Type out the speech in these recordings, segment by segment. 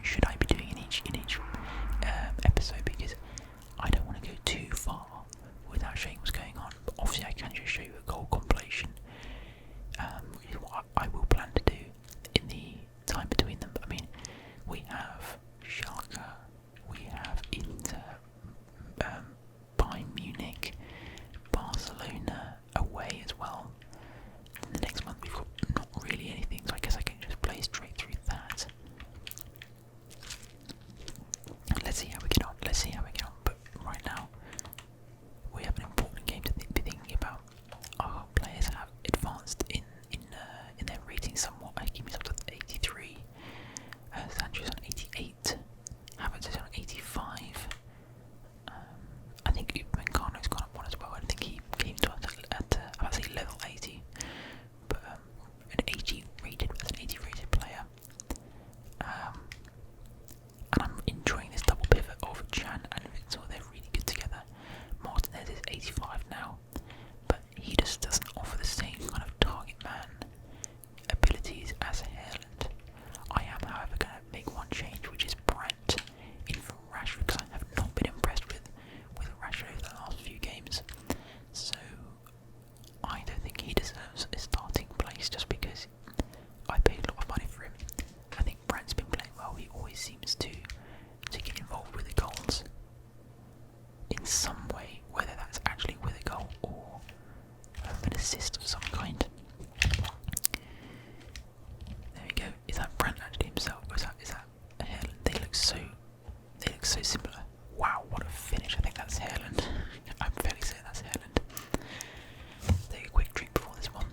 should I be doing in each episode, because I don't want to go too far without showing what's going on. But obviously I can just show you a goal compilation, which is what I will plan to do in the time between them. But I mean, we have Schalke, we have Inter, Bayern Munich, Barcelona away as well. And the next month we've got not really anything, so I guess I can just play straight through that. Let's see how we get on. But right now, we have an important game to be thinking about. Our players have advanced in their rating somewhat. Hakimi's up to 83. Sancho's on 88. Havertz is on 85. I think Upamecano's gone up one as well. I think he came to us at I'd say level 80, but an 80 rated player. And I'm enjoying this double pivot of Jan and Victor. They're really good together. Martinez is 85 now, but he just doesn't offer the same kind of target man abilities as Haaland. I am, however, going to make one change, which is Brent in for Rashford, because I have not been impressed with Rashford over the last few games. So I don't think he deserves a starting place just because I paid a lot of money for him. I think Brent's been playing well. He always seems to get involved with the goals in some way, whether that's actually with a goal or an assist of some kind. There we go. Is that Brent actually himself? Or is that Haaland? They look so similar. Wow, what a finish! I think that's Haaland. I'm fairly certain that's Haaland. Take a quick drink before this one.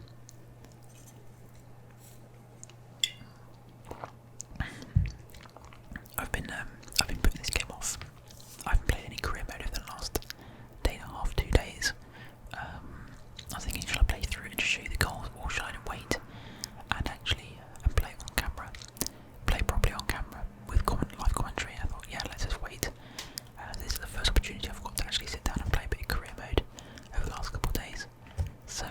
I've been putting this game off. I haven't played any career mode over the last day and a half, 2 days. I was thinking, should I play through it and just show you the goals, or should I wait and actually play it on camera, play properly on camera with live commentary? And I thought, yeah, let's just wait. This is the first opportunity I've got to actually sit down and play a bit of career mode over the last couple of days. So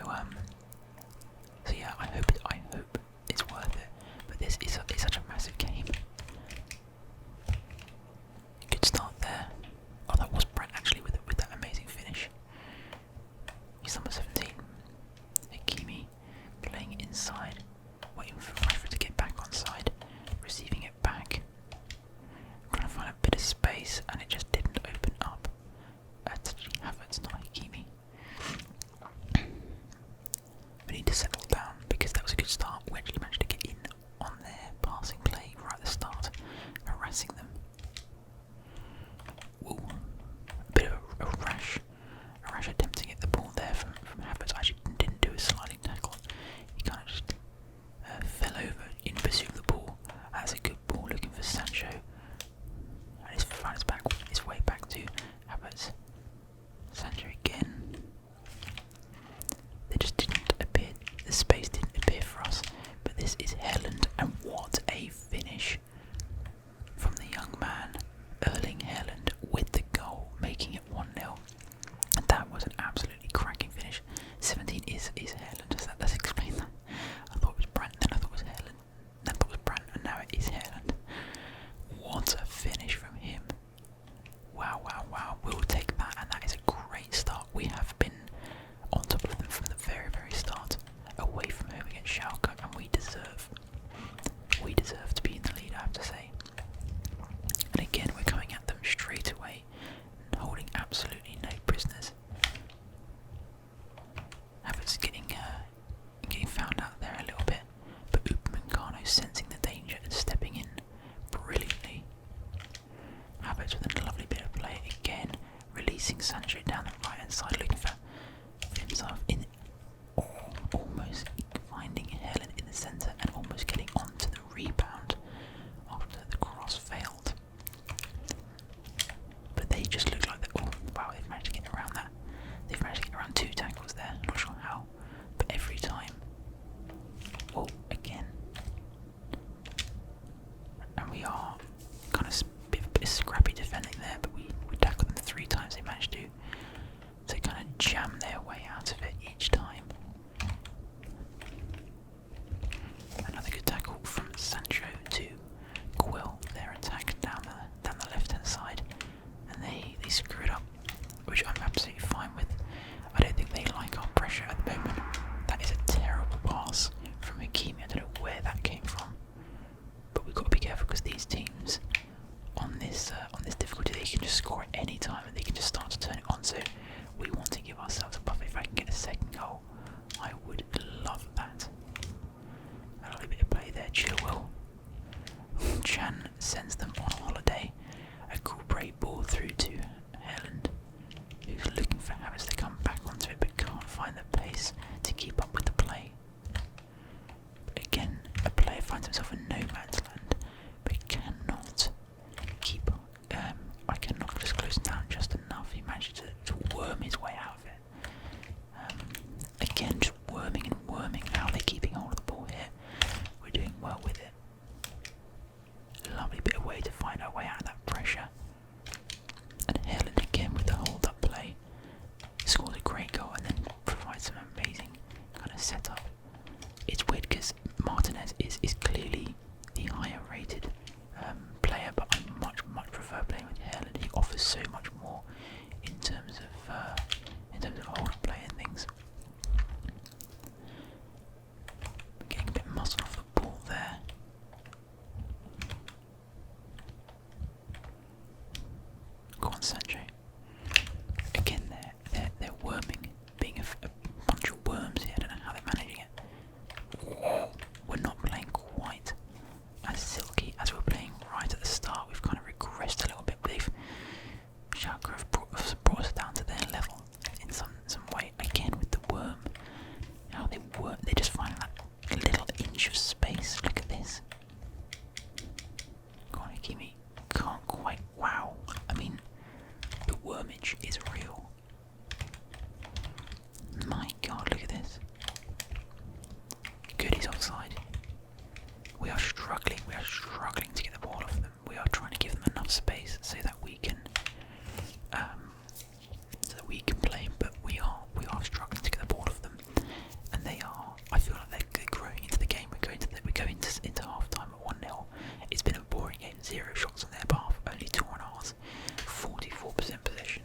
yeah, I hope it's worth it. But this is such a massive game. Good start there. Oh, that was Brent actually with that amazing finish. He's number 17. Hakimi playing inside, waiting for Rashford to get back on side, receiving it back. Trying to find a bit of space, and it just didn't open up. That's Havertz, not Hakimi. We need to settle down because that was a good start. We actually managed to get in on their passing play right at the start, harassing them. Ooh, a bit of a rash attempt to get the ball there from Havertz. Actually didn't do a sliding tackle. He kind of just fell over in pursuit of the ball. That's a good ball looking for Sancho. And he's finds his way back to Havertz. Sancho again. They just didn't appear, the space didn't appear for us. But this is Haaland, and what a finish from the young man, Erling Haaland, with the goal, making it 1-0. And that was an absolutely cracking finish. 17 is Haaland. Let's explain that. I thought it was Brent, then I thought it was Haaland, then I thought it was Brent, and now it is Haaland. What a finish from him. Wow. We'll take that, and that is a great start. We have been on top of them from the very, very start, away from home against Schalke, and we deserve to be in the lead, I have to say. And again, we're coming at them straight away, holding absolutely no prisoners. Havertz getting found out there a little bit, but Upamecano sensing the danger and stepping in brilliantly. Havertz with a lovely bit of play again, releasing Sancho down the right hand side, looking for himself in, almost finding Haaland in the centre and almost getting onto the rebound after the cross failed. But they just look like they've managed to get around that. They've managed to get around 2 tackles there, I'm not sure how, but every time. Oh, again. And we are kind of a bit scrappy defending there, but we tackled them 3 times. They managed to kind of jam their way out of it each time. Another good tackle from Sancho to Quill there at her way out of that pressure. And Helen again with the hold-up play scores a great goal and then provides some amazing kind of setup. It's weird because Martinez is clearly the higher rated player, but I much prefer playing with Helen. He offers so much more in terms of hold-up play and things. Getting a bit muscle off the ball there. Go on, Sancho. Again, they're worming, being a bunch of worms here. I don't know how they're managing it. We're not playing quite as silky as we were playing right at the start. We've kind of regressed a little bit. Schalke have brought us down to their level in some way. Again with the worm, how they worm. They just find that little inch of space. Look at this. Go on, Hakimi. Can't quite. Wow. I mean, the wormage is real. My God, look at this. Good, he's offside. We are struggling to get the ball off them. We are trying to give them enough space so that we can play, but we are struggling to get the ball off them. And they are. I feel like they're growing into the game. We go into half time at 1-0. It's been a boring game. 0 shots on their behalf, only 2 on ours. 44% possession.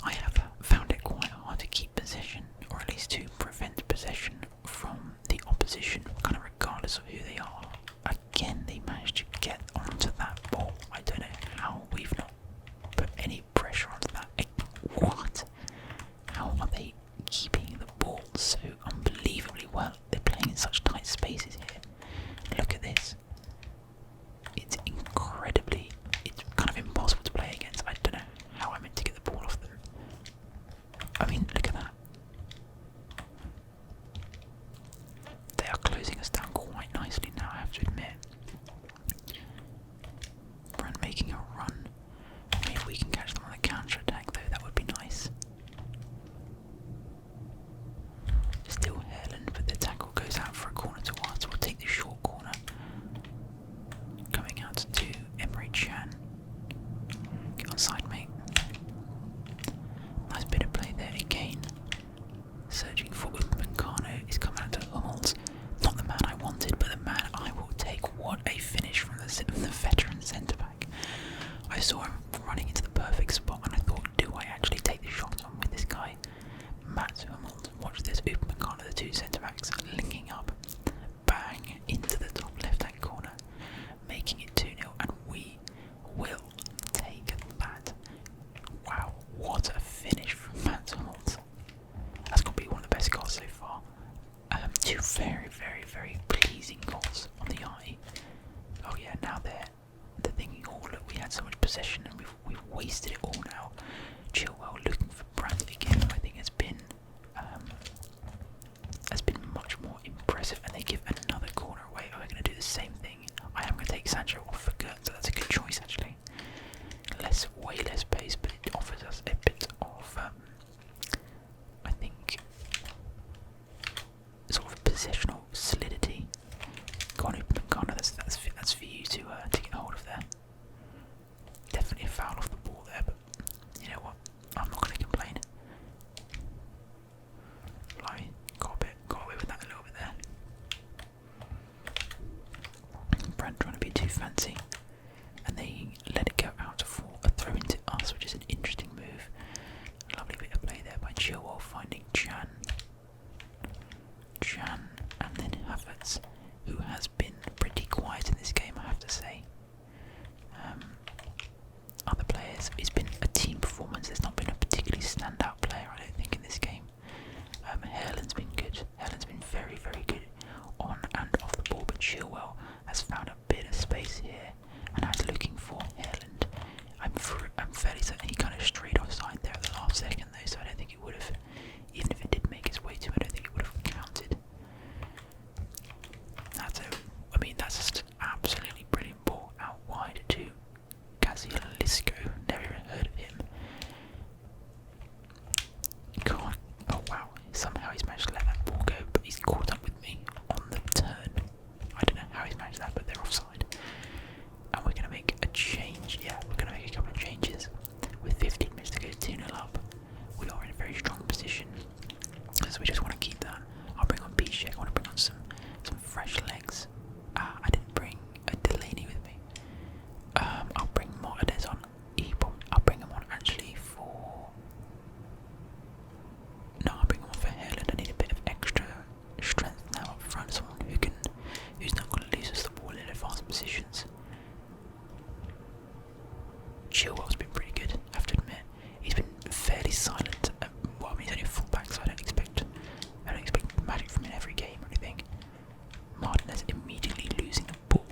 I have found it quite hard to keep possession, or at least to prevent possession from the opposition, kind of regardless of who they are. Again, they managed to get onto that ball. I don't know how we've not put any pressure onto that. What? How are they keeping the ball so unbelievably well? They're playing in such tight spaces here. Look at this. It's incredibly. It's kind of impossible to play against. I don't know how I meant to get the ball off them. I mean, look at that. They are closing us down quite nicely now, I have to admit. Brand making a run. Maybe we can catch them on a counter attack though, that would be nice. Still Helen, but the tackle goes out for a corner to us. We'll take the short corner. Coming out to Emery Chan. Get on side, mate. Nice bit of play there again. Surging forward, Meccano is coming out to Hummels. Not the man I wanted, but the man I will take. What a finish from the veteran centre-back. I saw him running into the perfect spot and I thought, do I actually take the shot on with this guy? Matt Hummels, watch this. Meccano, the 2 centre-backs linking up. Bang, into the top left-hand corner. Making it 2-0 and we will take that. Wow, what a finish from Matt Hummels. That's got to be one of the best goals so far. 2 very pleasing goals on the eye. Oh yeah, now they're thinking, oh look, we had so much possession and we've wasted it all now. Chilwell looking for Brandt again, I think has been much more impressive, and they give another corner away. Are we going to do the same thing? I am going to take Sancho off for Gert, so that's a good choice actually. Way less pace, but it offers us a bit of I think sort of positional solidity. Go on, Meccano, that's for you to get hold of there. Definitely a foul off the ball there, but Chilwell's been pretty good, I have to admit. He's been fairly silent. Well, I mean, he's only a fullback, so I don't expect magic from him in every game or anything. Martinez immediately losing the ball,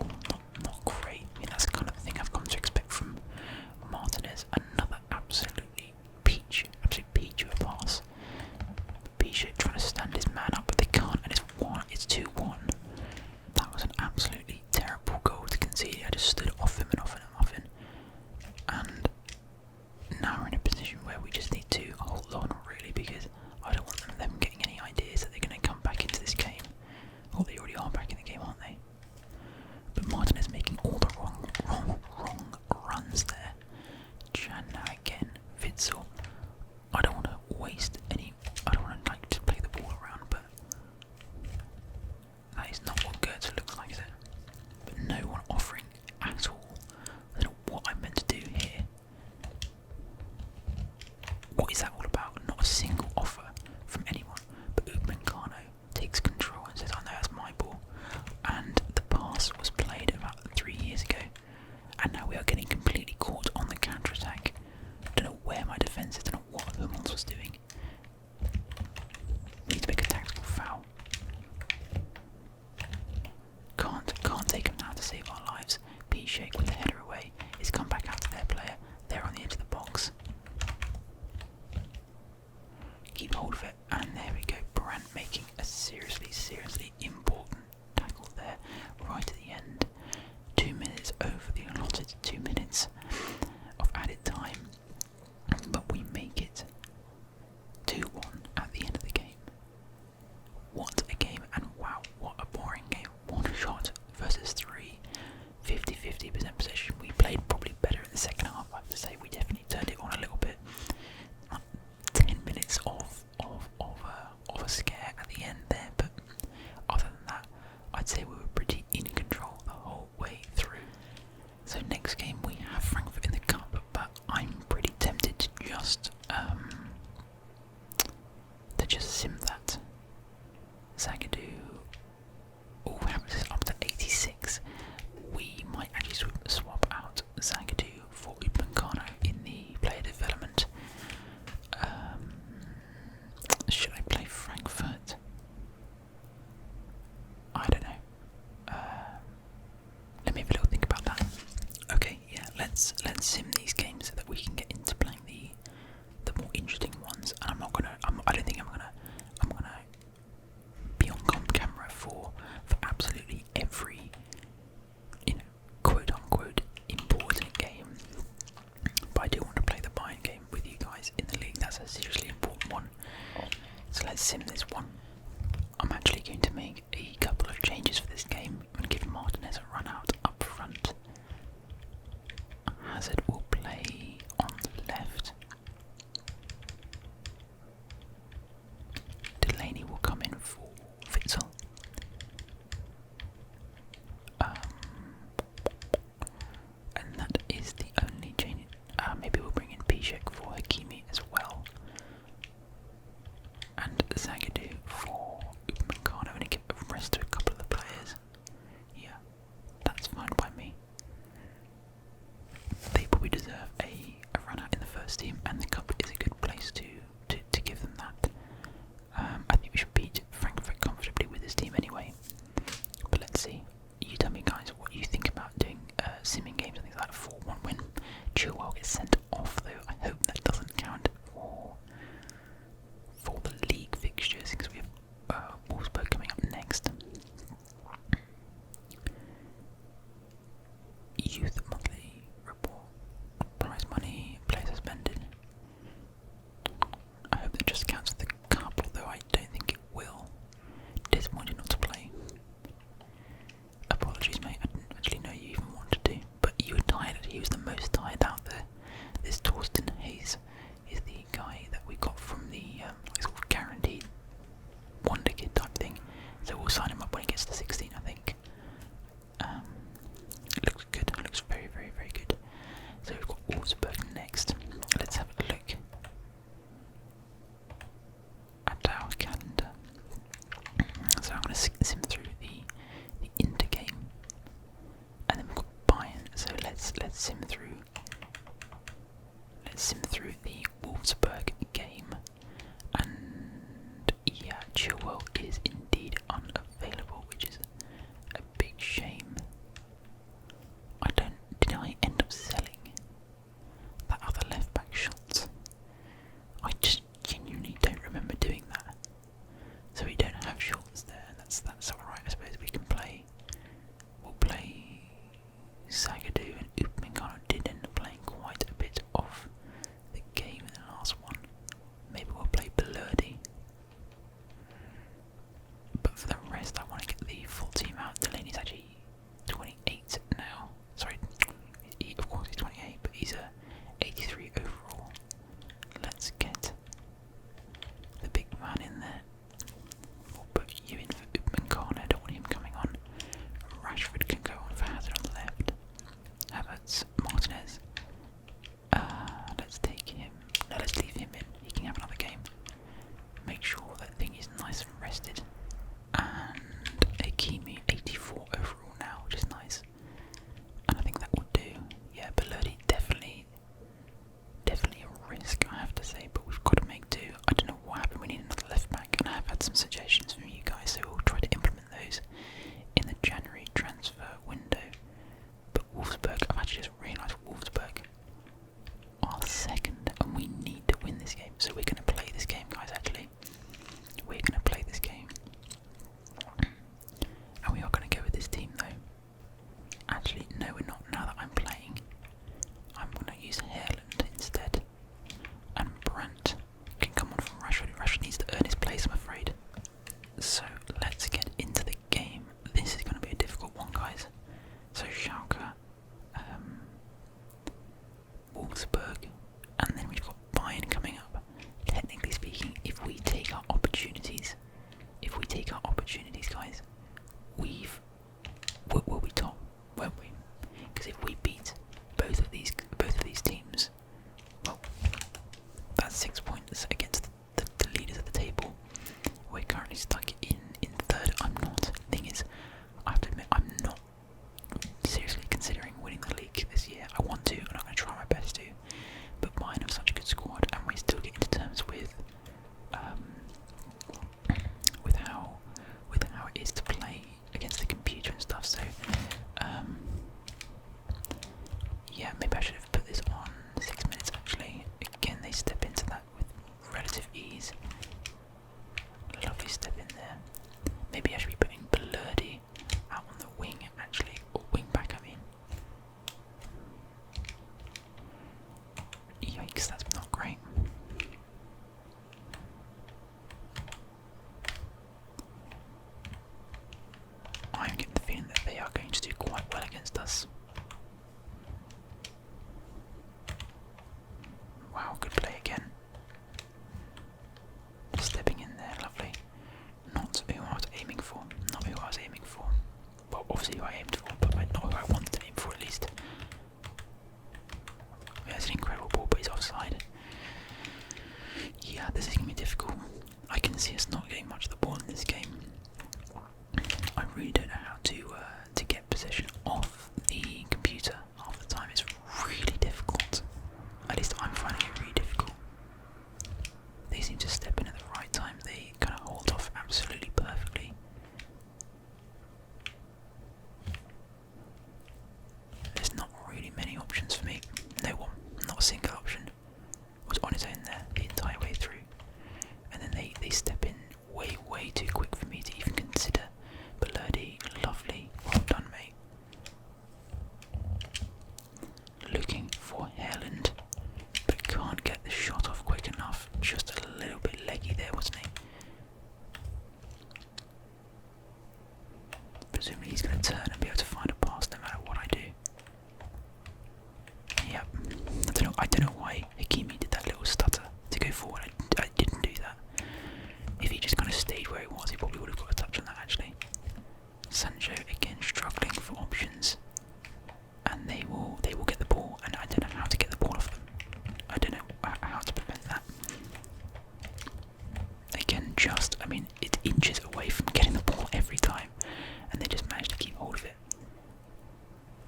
not great. I mean, that's the kind of thing I've come to expect from Martinez. Another absolute peach of a pass. Piszczek trying to stand his man up, but they can't, and it's 2-1. That was an absolutely terrible goal to concede. I just stood off him and off him and off him. And now we're in a position where we just need to hold on, really, because I don't want them getting any ideas that they're going to come back into this game. Or they already are back in the game, aren't they? But Martinez making all the wrong runs there. Chan now again. Witsel. I don't want to waste any. I don't want to like to play the ball around, but that is not what Goethe looks like, is it? But no one offering at all. I don't know what I'm meant to do here. What is that all about? Not a single offer from anyone. But Upamecano takes control and says, "I know that's my ball." And the pass was played about 3 years ago, and now we are getting completely caught on the counter attack. Don't know where my defence is. Don't know what Hummels was doing. Need to make a tactical foul. Can't take him now to save our lives. Piszczek with the header away. He's come back out to their player. They're on the edge of the box. Keep hold of it, and there we go. Brandt making a seriously important tackle there, right at the end. 2 minutes over the allotted 2 minutes of added time, but we make it 2-1 at the end of the game. What a game, and wow, what a boring game. 1 shot versus 3, 50% possession. We played probably better in the second half, I have to say. We definitely turned it on a little bit. 10 minutes of a scare at the end there, but other than that, I'd say we were pretty in control the whole way through. So next game we have Frankfurt in the cup, but I'm pretty tempted to just sim that. Zagadou. Oh, Havertz is up to 86. We might actually swap out Zagadou for Upamecano in the player development. Should I play Frankfurt? I don't know. Let me have a little think about that. Okay, yeah, let's sim these games so that we can get into playing the more interesting ones. And I don't think I'm gonna be on camera for absolutely every, quote unquote important game. But I do want to play the Bayern game with you guys in the league. That's a seriously important one. So let's sim this one. I'm actually going to make a couple of changes for this game and give Martinez a run out up front. Hazard will play on the left. Delaney will come in for Witsel. And that is the only change. Maybe we'll bring in Piszczek for Hakimi as well. And Zagadou for Upamecano, and give a rest to a couple of the players. Yeah, that's fine by me. They probably deserve a run out in the first team, and the cup is a good place to give them that. I think we should beat Frankfurt comfortably with this team anyway. But let's see. You tell me, guys, what you think about doing simming games and things like that. 4-1 win. Chilwell gets sent off, though. I hope that doesn't count for the league fixtures, because we have Wolfsburg coming up next. Youth monthly report. Prize money. Player suspended. I hope that just counts for the cup, although I don't think it will. Disappointed not to play. Apologies, mate. I didn't actually know you even wanted to. But you were tired. He was the most tired out there. This Torsten Hayes is the guy that we got from the sort of guaranteed wonder kid type thing. So we'll sign him up when he gets to 16, I think. It looks good. It looks very good. So we've got Wolfsburg next. Let's have a look at our calendar. So I'm going to sim through the Inter game, and then we've got Bayern. So let's sim through Augsburg, and then we've got Bayern coming up. Technically speaking, if we take our opportunities, guys, we'll be top, won't we? Because if we beat both of these teams, well, that's 6 points against the leaders of the table. We're currently stuck in third. Thing is, I have to admit, I'm not seriously considering winning the league this year. I want to, and I'm going to try my best to. But mine have such a good squad, and we still get into terms with how it is to play against the computer and stuff. So, yeah, maybe I should have put this on 6 minutes. Actually, again, they step into that with relative ease. Lovely step in there. Maybe I should be putting Blurdy out on the wing, actually, or wing back, I mean. Yikes, that's not great. I'm getting the feeling that they are going to do quite well against us. Wow, good play again. Stepping in there, lovely. Not who I was aiming for. Not who I was aiming for. Well, obviously who I aimed for, but not who I wanted to aim for at least. Yeah, it's an incredible ball, but he's offside. Yeah, this is going to be difficult. I can see us not getting much of the ball in this game. I really don't know how to get possession off the computer half the time. It's really difficult. At least I'm finding it really difficult. They seem to step in at the right time. They kind of hold off absolutely perfectly. There's not really many options for me. No one, not a single option, was on his own there the entire way through. And then they step in way too quick for me to even consider. But Lurdy, lovely, well done, mate. Looking for Haaland, but can't get the shot off quick enough. Just a little bit leggy there, wasn't he? Presumably he's going to turn and be able to find a pass no matter what I do. Yep. I don't know why Hakimi did that little stutter to go forward. I didn't do that. If he just kind of stayed where he was, he probably would have got a touch on that actually. Sancho again struggling for options, and they will get the ball, and I don't know how to get the ball off them. I don't know how to prevent that. Again, it's inches away from getting the ball every time, and they just manage to keep hold of it.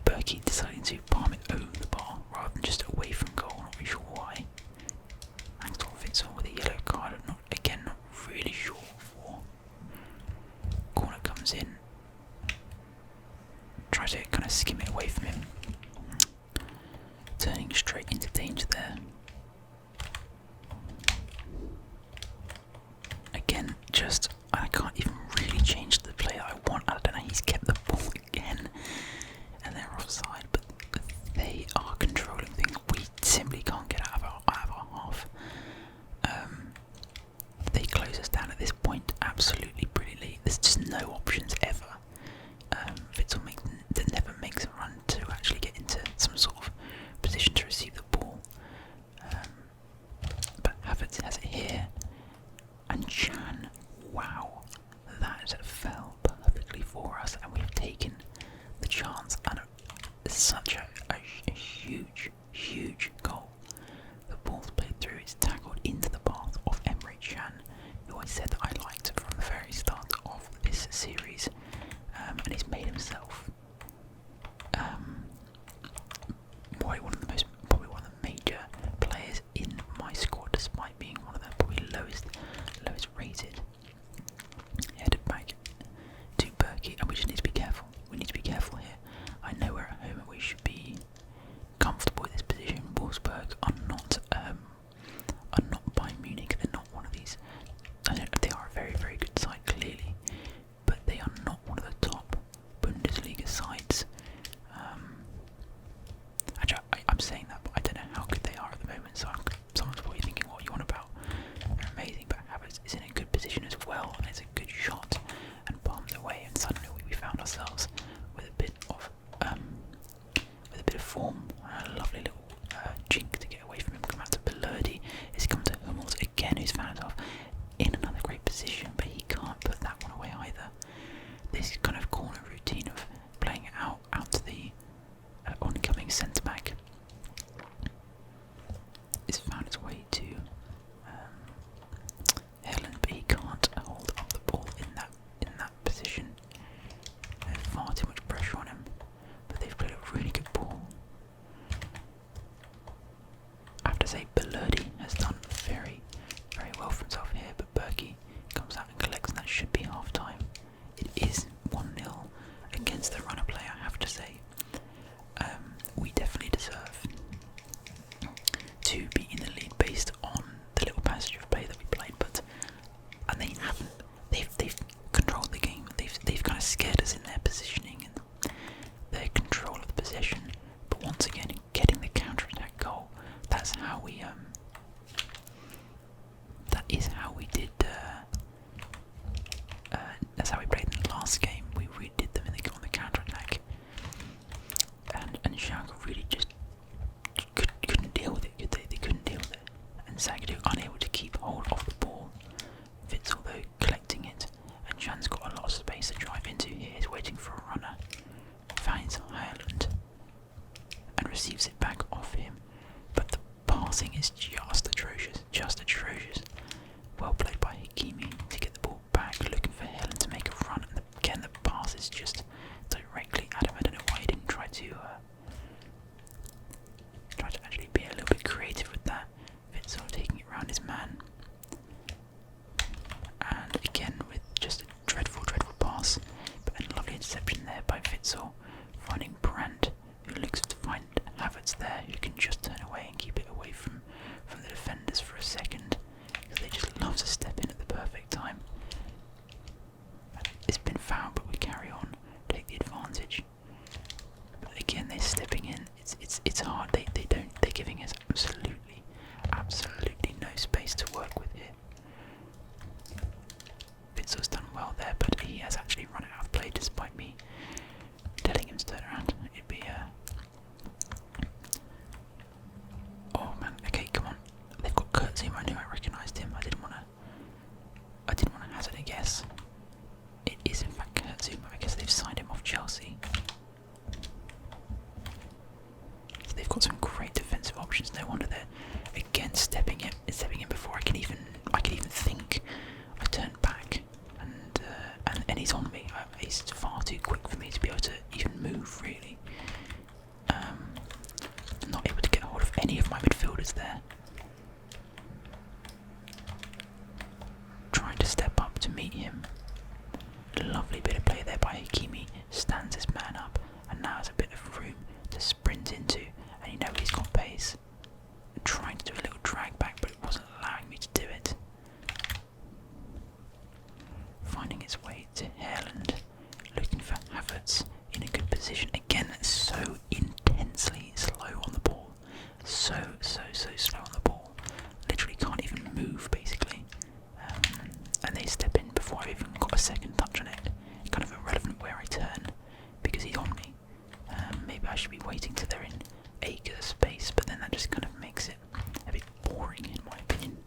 Berkey deciding to palm it over the bar rather than just away from goal, not really sure why. Axel Witsel with a yellow card, not really sure for. Corner comes in, tries to kind of skim it away from him. Turning straight into danger there. Again, I can't even really change the play that I want. I don't know, he's kept the ball again, and they're offside, but they are controlling things. We simply can't get out of our half. They close us down at this point absolutely brilliantly. There's just no options ever. Witsel never makes a run to actually get into some sort of position to receive the ball. But Havertz has it here. And Chan, wow, that fell perfectly for us, and we've taken the chance, and such a huge goal. The ball's played through, it's tackled into the path of Emre Can, who I said that I liked from the very start of this series, and he's made himself probably one of the major players in my squad, despite being one of the probably lowest rated. Headed back to Berkey, and we just need to be careful. We need to be careful here. I know we're at home and we should be comfortable with this position. Wolfsburg are not Bayern Munich. They're not one of these. They are a very good side clearly, but they are not one of the top Bundesliga sides. I'm saying that, but I don't know how good they are at the moment. So someone's probably thinking, "What are you on about? They're amazing." But Havertz is in a good position as well, and it's a good shot and palmed away. And suddenly we found ourselves with a bit of form, a lovely little chink to say Belurdi has done very, very well for himself here, but Berkey comes out and collects, and that should be half time. It is 1-0 against the runner play, I have to say. We definitely deserve to be in the lead based on the little passage of play that we played, and they haven't. They've controlled the game. They've kind of scared us in their positioning and their control of the possession. But once again, getting the counter-attack goal, that's how we that is how we did. That's how we played in the last game. We did them on the counter-attack, and Schalke really just couldn't deal with it, could they? They couldn't deal with it. And Zagadou unable to keep hold of the ball. Witzel though collecting it, and Jan's got a lot of space to drive into here. He's waiting for a runner. Finds Ireland and receives it back off him. But the passing is just atrocious. Just atrocious. Well played by Hakimi to get the ball back, looking for Helen to make a run. And again, the pass is just directly at him. I don't know why he didn't try to actually be a little bit creative with that. Witzel taking it round his man. And again, with just a dreadful, dreadful pass. But a lovely interception there by Witzel, finding Brandt, who looks to find Havertz there, who can just turn away and keep it away from the defenders for a second. Because they just love to step in at the perfect time. It's been fouled, but we carry on, take the advantage. But again, they're stepping in. It's hard. They're giving us absolutely no space to work with here. Witzel's done well there, but he has actually run out of play despite me telling him to turn around. It'd be oh man, okay, come on. They've got Kurtzum. I knew I recognised him. I didn't wanna hazard a guess. It is in fact Kurtzum, but I guess they've signed him off Chelsea. So they've got some great defensive options. No wonder they're again stepping in before I can even think. I turned back, and he's on me. He's far too quick for me to be able to even move. Really, not able to get hold of any of my midfielders there. Trying to step up to meet him. Lovely bit of play there by Hakimi. Stands his man up, and now has a bit of room to sprint into, and you know he's got pace. Trying to do a little drag back, but it wasn't allowing me to do it. Finding its way to Haaland, looking for Havertz in a good position. Again, so intensely slow on the ball. So slow on the ball. Literally can't even move, basically. And they step in before I've even got a second touch on it. Kind of irrelevant where I turn, because he's on me. Maybe I should be waiting till they're in acres space, but then that just kind of makes it a bit boring, in my opinion.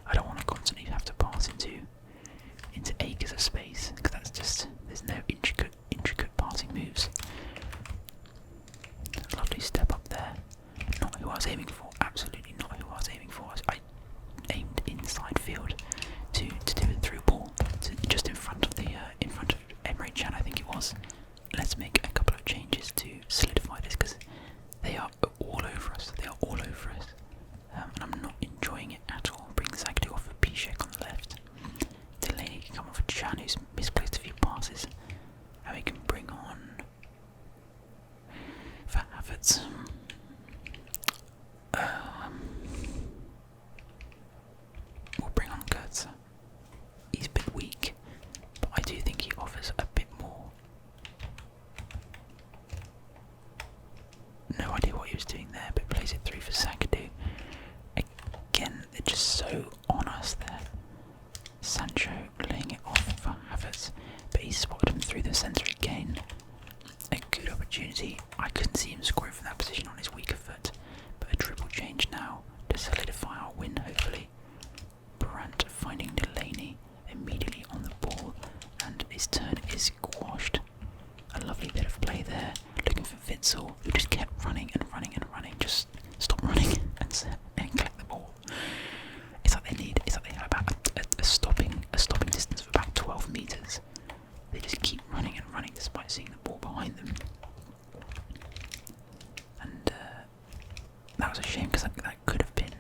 I don't want to constantly have to pass into acres of space, because that's just, there's no intricate passing moves. Lovely step up there. Not who I was aiming for. Absolutely not who I was aiming for. I aimed inside field to do it through ball, just in front of Emre Can, I think it was. Let's make a couple of changes to solidify this, because they are all over us. They are all over us, and I'm not enjoying it at all. Bring Zagadou off of Piszczek on the left. Delaney can come off of Can, who's misplaced a few passes, and we can bring on for Havertz. We'll bring on Goetze. He's a bit weak, but I do think he offers a bit more. No idea what he was doing there, but plays it through for Zagadou. Again, they're just so on us there. Sancho laying it off for Havertz, but he spotted him through the centre again. A good opportunity. I couldn't see him scoring from that position on his weaker foot, but a triple change now to solidify our win, hopefully. Brandt finding Delaney immediately on the ball, and his turn is quashed. A lovely bit of play there, looking for Witzel, who just kept running and running and running. Just stop running and collect the ball. It's like they have about a stopping distance of about 12 meters. They just keep running and running despite seeing the ball behind them. And that was a shame, because that could have been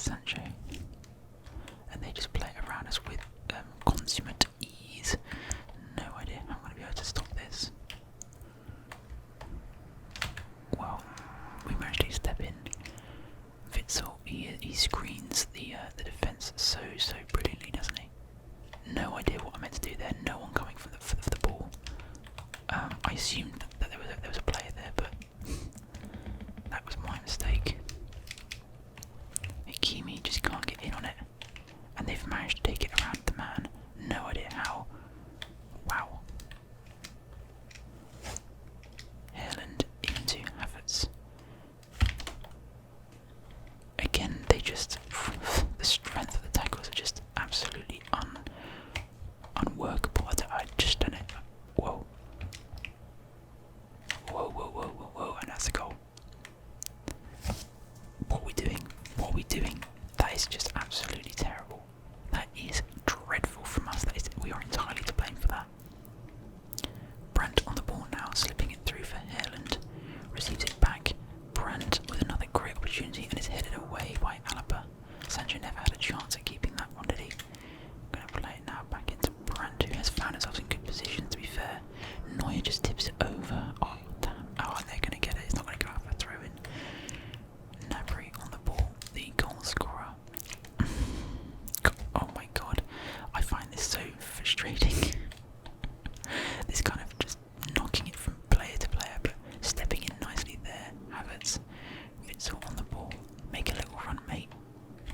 Sancho. And they just play it around us with consummate ease. No idea how I'm going to be able to stop this. Well, we managed to step in. Witzel, he screens the defence so brilliantly, doesn't he? No idea what I meant to do there. No one coming for the ball. I assumed that there was a player there, but that was my mistake. Hakimi just can't get in on it, and they've managed to take it around the man. No idea how. Wow. Haaland into Havertz. Again, they just the strength of the tackles are just absolutely unworkable. I just don't know. Whoa. Whoa, and that's a goal. What are we doing? What are we doing? That is just absolutely terrible. That is dreadful from us. We are entirely to blame for that. Brandt on the ball now, slipping it through for Haaland. Receives it back. Brandt with another great opportunity and is headed away by Alaba. Sancho never had a chance at keeping that one, did he? Going to play it now back into Brandt, who has found himself in good position, to be fair. Neuer just tips it over. Oh, damn. Oh, and they're going to get it. It's not going to go out for a throw in. Gnabry on the ball, the goal scorer. Oh my god. I find this so frustrating. This kind of just knocking it from player to player, but stepping in nicely there. Havertz, Witzel on the ball. Make a little run, mate.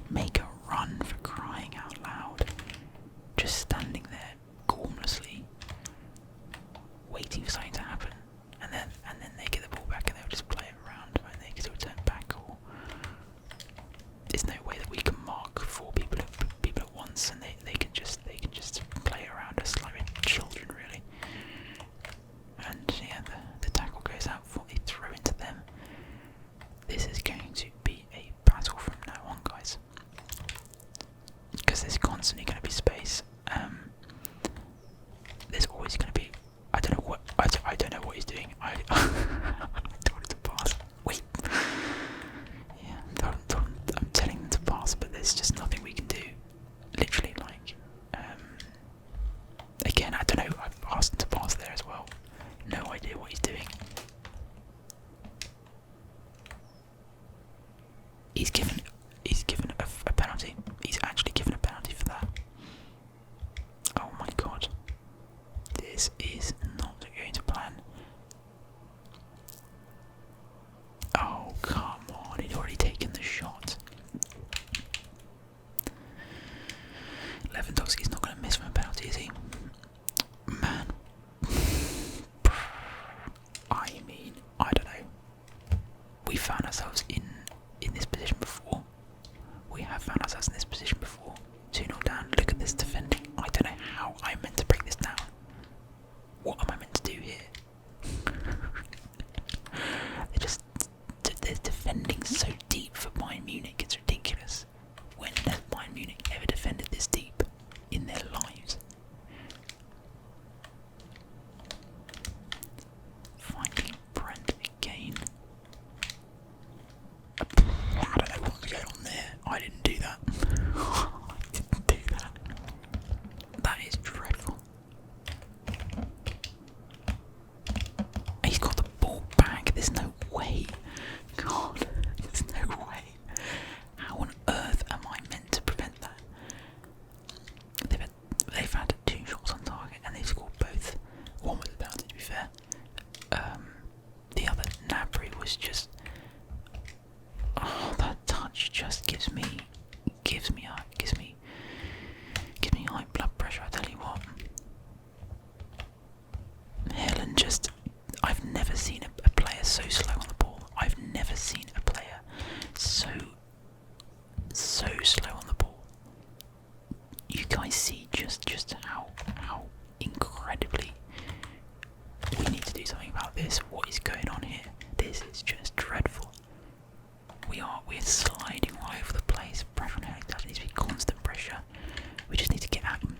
Make a run, for crying out loud. Just standing there, gormlessly, waiting for something to happen, and then they get the ball back and they'll just play it around, won't they? Because it'll turn back. Or there's no way that we can mark 4 people at once, and they can just play around us like we're children, really. And yeah, the tackle goes out for a throw into them. This is going to be a battle from now on, guys, because there's constantly going to be space. There's always going to be. I don't know what he's doing. I don't want it to pass. Wait. Yeah, I'm telling them to pass, but there's just nothing we can do. Literally, like, again, I don't know. I've asked him to pass there as well. No idea what he's doing. He's given a penalty. He's actually given a penalty for that. Oh my god. This is not going to plan. Oh, come on. He'd already taken the shot. Lewandowski's not going to miss from a penalty, is he? Man. I mean, I don't know. We found ourselves in this position before. We have found ourselves in this position before. 2-0 down. Look at this defending. I don't know how I'm meant to break this down. What am I meant to do here? They're defending so deep for Bayern Munich. It's ridiculous. When has Bayern Munich ever defended this deep in their lives? Finding Brent again. I don't know what's going on there. I didn't do that. I didn't do that. That is dreadful. He's got the ball back. There's no way. God, there's no way. How on earth am I meant to prevent that? They've had 2 shots on target and they've scored both. One was a penalty, to be fair. The other, Gnabry, was just. Oh, that touch just gives me high blood pressure. I tell you what. Haaland just. I've never seen a player so slow on the ball. I've never seen a player so slow on the ball. You guys see just how incredibly we need to do something about this. What is going on here? This is just dreadful. We're sliding all over the place. Pressure on Haaland. There needs to be constant pressure. We just need to get at them.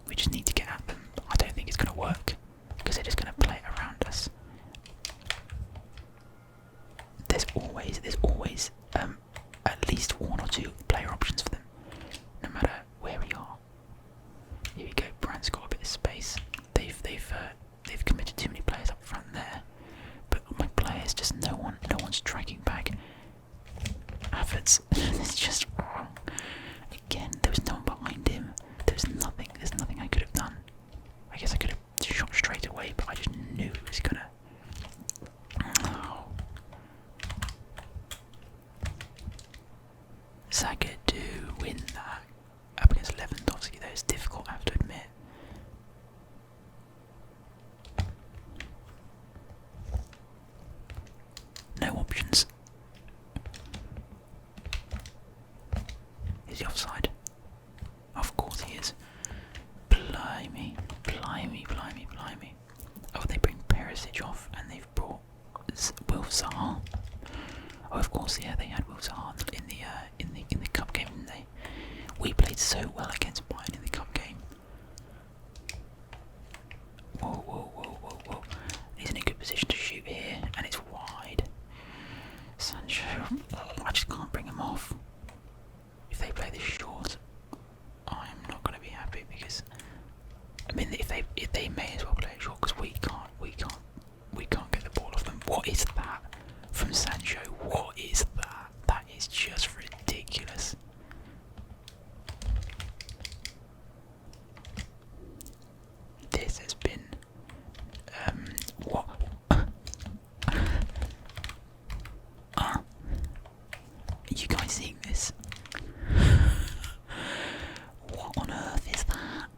We just need to get at them. I don't think it's going to work because they're just going to play it around us. always at least one or two player options for them, no matter where we are. Here we go. Brand's got a bit of space. They've committed too many players up front there, but my players just no one's tracking back. Havertz, it's just wrong. Again, there was no one behind him. There's nothing I could have done. I guess I could have shot straight away, but I just knew it was gonna. Oh. Saka to win that up against Lewandowski, though, it's difficult, I have to admit. No options. Is he offside? Of course he is. Blimey. Oh, they bring Perisic off and they've brought Will Zaha. Oh, of course, yeah, they had Will Zaha in the cup game, didn't they? We played so well against Bayern in the cup game. Whoa. He's in a good position to shoot here, and it's wide. Sancho, I just can't bring him off. If they play this short, I'm not going to be happy because I mean, if they may as well play it short because we can't get the ball off them. What is that from Sancho? What is that? That is just ridiculous. This has been what? Are you guys seeing this? What on earth is that?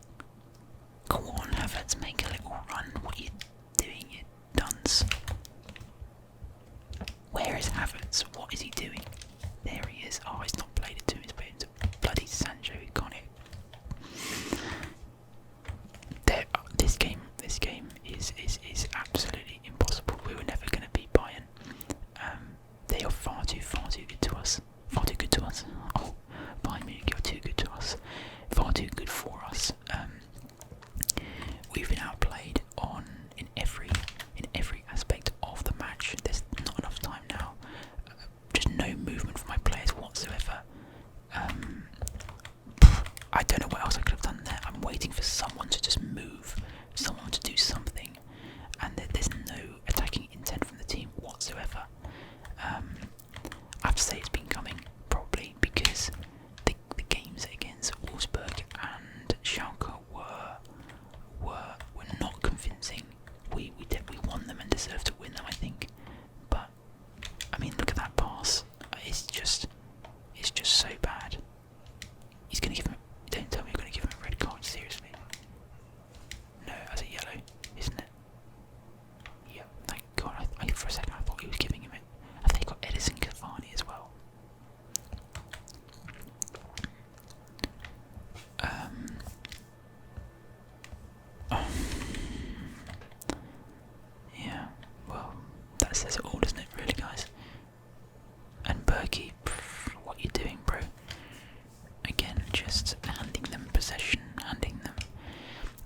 Go on, Havertz, make a little run. What are you doing, you dunce? Where is Havertz? What is he doing? There he is. Oh, he's not played it to him. He's played it to bloody Sancho. He got it. There, this game is absolutely impossible. We were never going to beat Bayern. They are far too good to us. Far too good to us. Oh, Bayern Munich are too good to us. Far too good for us. We've been outplayed in every aspect of the match. There's not enough time now. Just no movement from my players whatsoever. I don't know what else I could have done there. I'm waiting for someone to just move, someone to do something, and there's no attacking intent from the team whatsoever. I have to say it's been coming, probably because the games against Wolfsburg and Schalke were not convincing. We won them and deserved to win them, I think. But I mean, look at that pass. It's just so bad. He's gonna give him. Don't tell me you're gonna give him a red card. Seriously? No, as a yellow, isn't it? Yeah. Thank God. For a second I thought he was giving him it. Have they got Edison Cavani as well? Yeah, well, that says it all, doesn't it, really, guys? And Berkey, what are you doing, bro? Again, just handing them possession,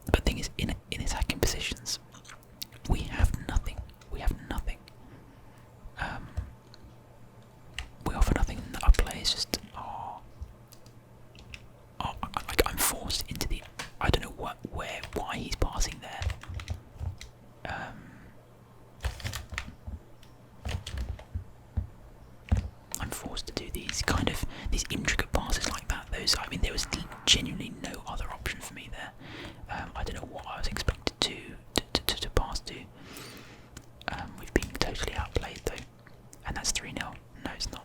But the thing is, in attacking positions, we have nothing. We offer nothing. Our players just I'm forced into the. I don't know why he's passing there. I'm forced to do these intricate passes like that. I mean, there was genuinely no other option for me there. I don't know what I was expected to pass to. We've been totally outplayed though, and that's 3-0. No, it's not.